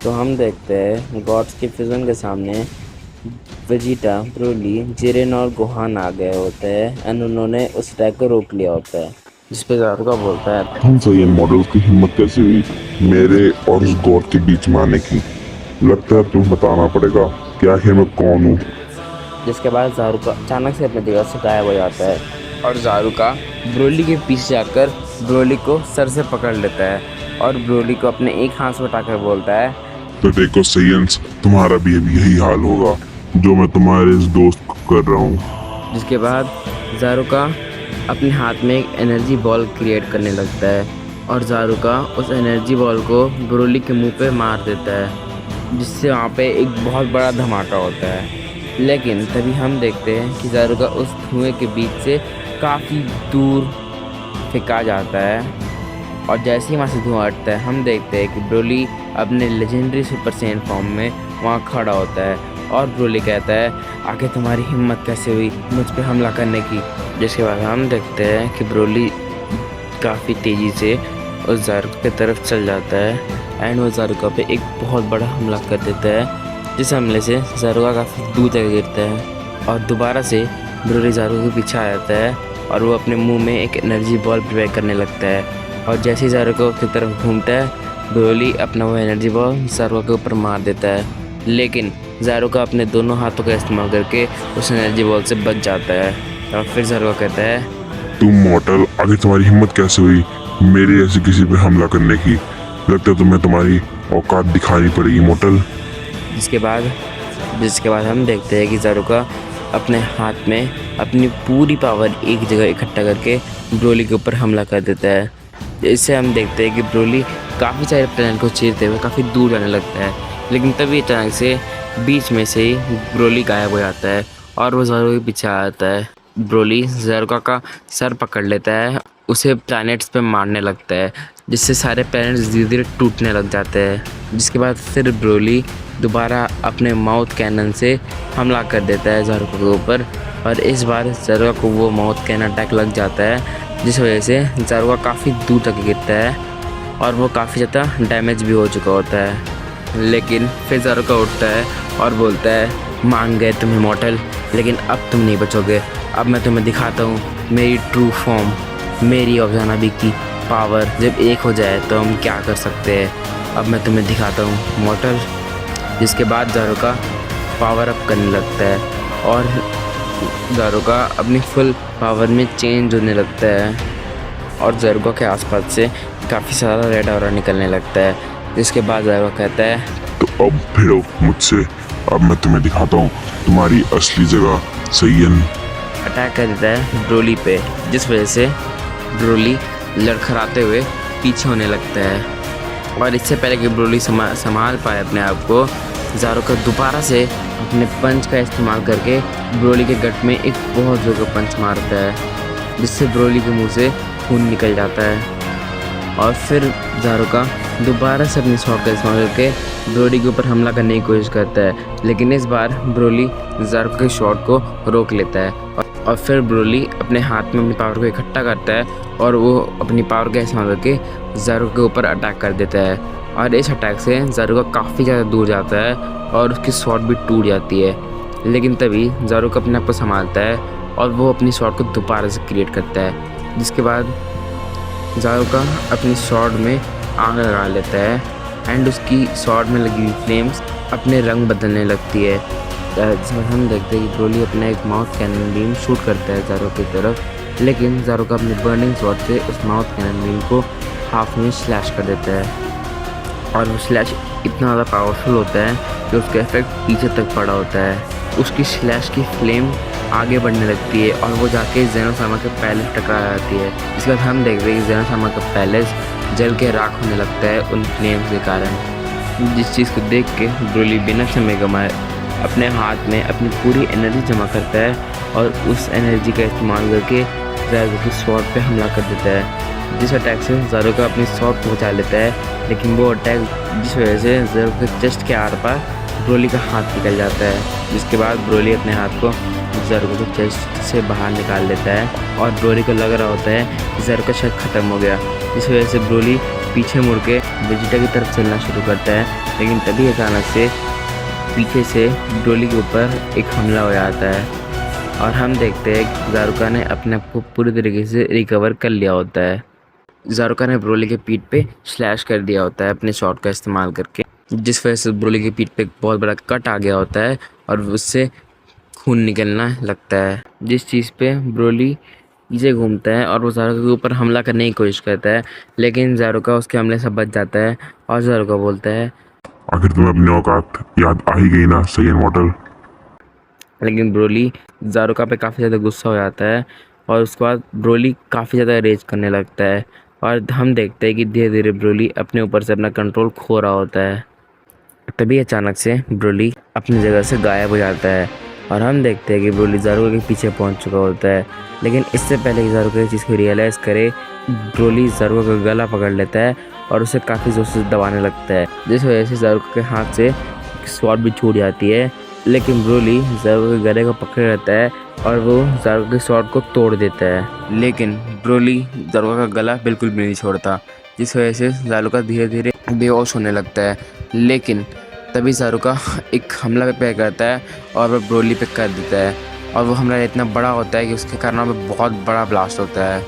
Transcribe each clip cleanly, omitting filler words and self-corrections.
तो हम देखते हैं गॉड्स के फ्यूजन के सामने वेजिटा, ब्रोली, जिरेन और गोहान आ गए होते हैं एंड उन्होंने उस अटैक को रोक लिया होता है, जिस पे जारुका बोलता है तुम साइयन मॉडल्स की हिम्मत कैसे हुई मेरे और उस गॉड के बीच में आने की। लगता है तुम्हें बताना पड़ेगा कि आखिर मैं कौन हूँ। जिसके बाद जारुका अचानक से अपनी जगह से गायब हो जाता है और जारुका ब्रोली के पीछे जाकर ब्रोली को सर से पकड़ लेता है और ब्रोली को अपने एक हाथ से उठाकर बोलता है, तो देखो साइयंस, तुम्हारा भी अब यही हाल होगा जो मैं तुम्हारे इस दोस्त को कर रहा हूँ। जिसके बाद जारुका अपने हाथ में एक एनर्जी बॉल क्रिएट करने लगता है और जारुका उस एनर्जी बॉल को ब्रोली के मुंह पे मार देता है, जिससे वहाँ पे एक बहुत बड़ा धमाका होता है। लेकिन तभी हम देखते हैं कि जारुका उस धुएं के बीच से काफ़ी दूर फेंका जाता है और जैसे ही वहाँ से धुआं हटता है हम देखते हैं कि ब्रोली अपने लेजेंडरी सुपर सैयन फॉर्म में वहाँ खड़ा होता है और ब्रोली कहता है, आखिर तुम्हारी हिम्मत कैसे हुई मुझ पे हमला करने की। जिसके बाद हम देखते हैं कि ब्रोली काफ़ी तेज़ी से उस जारुका की तरफ चल जाता है एंड वो जारुका पे एक बहुत बड़ा हमला कर देता है, जिस हमले से जारुका काफ़ी दूर तक गिरता है और दोबारा से ब्रोली जारुका के पीछे आ जाता है और वो अपने मुंह में एक एनर्जी बॉल प्रिपेयर करने लगता है और जैसे ही जारुका उसकी तरफ घूमता है ब्रोली अपना वो एनर्जी बॉल जारुका के ऊपर मार देता है, लेकिन जारुका अपने दोनों हाथों का इस्तेमाल करके उस एनर्जी बॉल से बच जाता है और फिर जारुका कहता है, तुम मॉडल, आखिर तुम्हारी हिम्मत कैसे हुई मेरे ऐसे किसी पे हमला करने की। लगता है तुम्हें तुम्हारी औकात दिखानी पड़ेगी मॉडल। जिसके बाद हम देखते हैं कि जारुका अपने हाथ में अपनी पूरी पावर एक जगह इकट्ठा करके ब्रोली के ऊपर हमला कर देता है। इससे हम देखते हैं कि ब्रोली काफ़ी सारे प्लेनेट को चीरते हुए काफ़ी दूर जाने लगता है, लेकिन तभी अचानक से बीच में से ही ब्रोली गायब हो जाता है और वो जारुका के पीछे आ जाता है। ब्रोली जारुका का सर पकड़ लेता है, उसे प्लैनेट्स पे मारने लगता है, जिससे सारे प्लैनेट्स धीरे धीरे टूटने लग जाते हैं। जिसके बाद फिर ब्रोली दोबारा अपने माउथ कैनन से हमला कर देता है जारुका के ऊपर और इस बार जारुका को वो माउथ कैनन अटैक लग जाता है, जिस वजह से जारुका काफ़ी दूर तक गिरता है और वो काफ़ी ज़्यादा डैमेज भी हो चुका होता है। लेकिन फिर जारुका उठता है और बोलता है, मान गए तुम इमॉर्टल, लेकिन अब तुम नहीं बचोगे। अब मैं तुम्हें दिखाता हूँ मेरी ट्रू फॉर्म, मेरी और जानाबी की पावर जब एक हो जाए तो हम क्या कर सकते हैं। अब मैं तुम्हें दिखाता हूँ मॉर्टल। जिसके बाद जारुका पावर अप करने लगता है और जारुका अपनी फुल पावर में चेंज होने लगता है और जारुका के आसपास से काफ़ी सारा रेड ऑरा निकलने लगता है। जिसके बाद जारुका कहता है, तो अब भिड़ो मुझसे, अब मैं तुम्हें दिखाता हूँ तुम्हारी असली जगह। सैयन अटैक कर देता है ब्रोली पे, जिस वजह से ब्रोली लड़खड़ाते हुए पीछे होने लगता है और इससे पहले कि ब्रोली संभाल पाए अपने आप को, जारुका दोबारा से अपने पंच का इस्तेमाल करके ब्रोली के गट में एक बहुत जोर का पंच मारता है, जिससे ब्रोली के मुंह से खून निकल जाता है और फिर जारुका दोबारा से अपनी शॉट का इस्तेमाल करके ब्रोली के ऊपर हमला करने की कोशिश करता है, लेकिन इस बार ब्रोली जारुका के शॉट को रोक लेता है और फिर ब्रोली अपने हाथ में अपनी पावर को इकट्ठा करता है और वो अपनी पावर का इस्तेमाल करके जारुका के ऊपर अटैक कर देता है और इस अटैक से जारुका काफ़ी ज़्यादा दूर जाता है और उसकी शॉट भी टूट जाती है। लेकिन तभी जारुका अपने आप को संभालता है और वो अपनी शॉट को दोबारा से क्रिएट करता है। जिसके बाद जारुका अपनी शॉट में आग लगा लेता है एंड उसकी शॉट में लगी हुई फ्लेम्स अपने रंग बदलने लगती है, जिसमें हम देखते हैं कि ब्रोली अपना एक माउथ कैनन बीम शूट करता है जारुका की तरफ, लेकिन जारुका अपने बर्निंग शॉट से उस माउथ कैनन बीम को हाफ में स्लैश कर देता है और वो स्लैश इतना ज़्यादा पावरफुल होता है कि उसका इफेक्ट पीछे तक पड़ा होता है। उसकी स्लैश की फ्लेम आगे बढ़ने लगती है और वो जाके जेनोसामा के पैलेस टकरा जाती है। इसके बाद हम देखते हैं कि जेनोसामा का पैलेस जल के राख होने लगता है उन फ्लेम्स के कारण, जिस चीज़ को देख के ब्रोली बिना समय गंवाए अपने हाथ में अपनी पूरी एनर्जी जमा करता है और उस एनर्जी का इस्तेमाल करके जारुका की शॉट पे हमला कर देता है, जिस अटैक से जारुका अपनी शॉट को बचा लेता है। लेकिन वो अटैक जिस वजह से जारुका के चेस्ट के आर पार ब्रोली का हाथ निकल जाता है, जिसके बाद ब्रोली अपने हाथ को जारुका के चेस्ट से बाहर निकाल लेता है और ब्रोली को लग रहा होता है कि जारुका शायद ख़त्म हो गया, जिस वजह से ब्रोली पीछे मुड़ के वेजिटा की तरफ चलना शुरू करता है, लेकिन तभी अचानक से पीछे से ब्रोली के ऊपर एक हमला हो जाता है और हम देखते हैं कि ज़ारुका ने अपने आप को पूरी तरीके से रिकवर कर लिया होता है। ज़ारुका ने ब्रोली के पीठ पे स्लैश कर दिया होता है अपने शॉट का इस्तेमाल करके, जिस वजह से ब्रोली के पीठ पे एक बहुत बड़ा कट आ गया होता है और उससे खून निकलना लगता है, जिस चीज़ पे ब्रोली पीछे घूमता है और वो ज़ारुका के ऊपर हमला करने की कोशिश करता है, लेकिन ज़ारुका उसके हमले से बच जाता है और ज़ारुका बोलता है, आखिर तुम्हें अपनी औकात याद आ ही गई ना सही मॉडल। लेकिन ब्रोली ज़ारुका पे काफ़ी ज़्यादा गुस्सा हो जाता है और उसके बाद ब्रोली काफ़ी ज़्यादा रेज करने लगता है और हम देखते हैं कि धीरे धीरे ब्रोली अपने ऊपर से अपना कंट्रोल खो रहा होता है। तभी अचानक से ब्रोली अपनी जगह से गायब हो जाता है और हम देखते हैं कि ब्रोली ज़ारुका के पीछे पहुंच चुका होता है, लेकिन इससे पहले कि ज़ारुका इस चीज़ को रियलाइज़ करे, ब्रोली ज़ारुका का गला पकड़ लेता है और उसे काफ़ी ज़ोर से दबाने लगता है, जिस वजह से ज़ारुका के हाथ से स्वॉर्ड भी छूट जाती है। लेकिन ब्रोली ज़ारुका के गले को पकड़े रहता है और वो ज़ारुका के स्वॉर्ड को तोड़ देता है, लेकिन ब्रोली ज़ारुका का गला बिल्कुल भी नहीं छोड़ता, जिस वजह से ज़ारुका धीरे धीरे बेहोश होने लगता है। लेकिन तभी ज़ारुका एक हमला पे करता है और वो ब्रोली पे कर देता है और वो हमला इतना बड़ा होता है कि उसके कारण वहाँ पे बहुत बड़ा ब्लास्ट होता है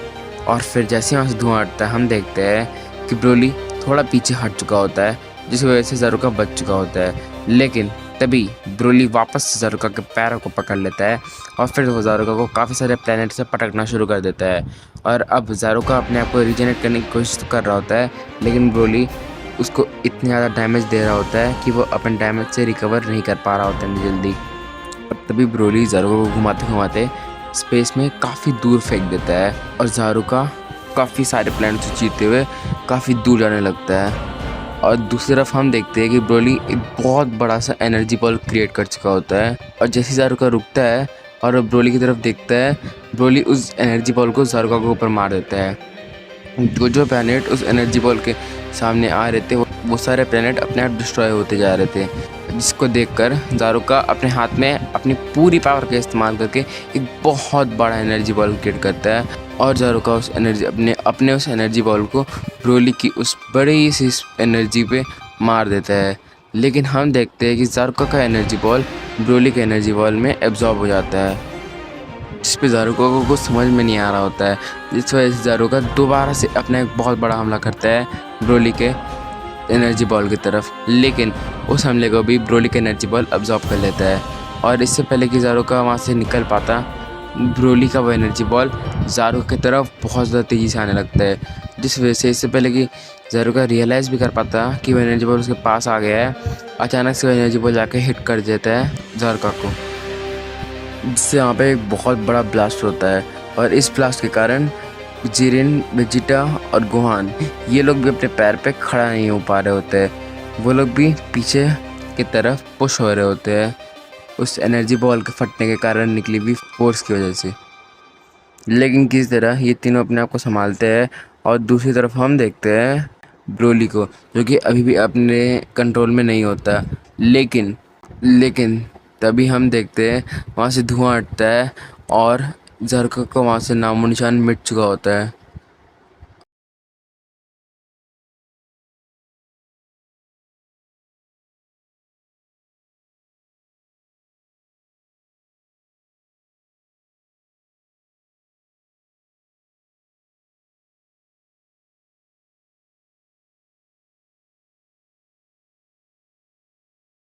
और फिर जैसे वहाँ से धुआं हटता है, हम देखते हैं कि ब्रोली थोड़ा पीछे हट चुका होता है, जिस वजह से ज़ारुका बच चुका होता है। लेकिन तभी ब्रोली वापस ज़ारुका के पैरों को पकड़ लेता है और फिर वो ज़ारुका को काफ़ी सारे प्लैनेट से पटकना शुरू कर देता है और अब ज़ारुका अपने आप को रीजनरेट करने की कोशिश कर रहा होता है, लेकिन ब्रोली उसको इतनी ज़्यादा डैमेज दे रहा होता है कि वो अपने डैमेज से रिकवर नहीं कर पा रहा होता है जल्दी। और तभी ब्रोली ज़ारुका को घुमाते घुमाते स्पेस में काफ़ी दूर फेंक देता है और ज़ारुका काफ़ी सारे प्लैनेट से जीतते हुए काफ़ी दूर जाने लगता है। और दूसरी तरफ हम देखते हैं कि ब्रोली एक बहुत बड़ा सा एनर्जी बॉल क्रिएट कर चुका होता है और जैसे ज़ारुका रुकता है और ब्रोली की तरफ देखता है, ब्रोली उस एनर्जी बॉल को ज़ारुका के ऊपर मार देता है। जो प्लैनेट उस एनर्जी बॉल के सामने आ रहे थे वो सारे प्लैनेट अपने आप डिस्ट्रॉय होते जा रहे थे, जिसको देखकर ज़ारुका अपने हाथ में अपनी पूरी पावर का इस्तेमाल करके एक बहुत बड़ा एनर्जी बॉल क्रिएट करता है और ज़ारुका उस एनर्जी बॉल को ब्रोली की उस बड़ी सी एनर्जी पे मार देता है। लेकिन हम देखते हैं कि ज़ारुका का एनर्जी बॉल ब्रोली के एनर्जी बॉल में एब्जॉर्ब हो जाता है, जिस पे ज़ारुका को कुछ समझ में नहीं आ रहा होता है, जिस वजह से ज़ारुका दोबारा से अपना एक बहुत बड़ा हमला करता है ब्रोली के एनर्जी बॉल की तरफ, लेकिन उस हमले को भी ब्रोली का एनर्जी बॉल अब्जॉर्ब कर लेता है और इससे पहले कि ज़ारुका वहाँ से निकल पाता, ब्रोली का वो एनर्जी बॉल ज़ारुका की तरफ बहुत ज़्यादा तेज़ी से आने लगता है, जिस वजह से इससे पहले कि ज़ारुका रियलाइज़ भी कर पाता कि वो एनर्जी बॉल उसके पास आ गया है, अचानक से वो एनर्जी बॉल जाके हिट कर देता है ज़ारुका को, जिससे वहाँ पे एक बहुत बड़ा ब्लास्ट होता है और इस ब्लास्ट के कारण जिरिन, वेजिटा और गोहान ये लोग भी अपने पैर पे खड़ा नहीं हो पा रहे होते हैं, वो लोग भी पीछे की तरफ पुश हो रहे होते हैं उस एनर्जी बॉल के फटने के कारण निकली हुई फोर्स की वजह से। लेकिन किस तरह ये तीनों अपने आप को संभालते हैं और दूसरी तरफ हम देखते हैं ब्रोली को, जो कि अभी भी अपने कंट्रोल में नहीं होता, लेकिन तभी हम देखते हैं वहाँ से धुआं हटता है और ज़ारुका को वहाँ से नामो निशान मिट चुका होता है।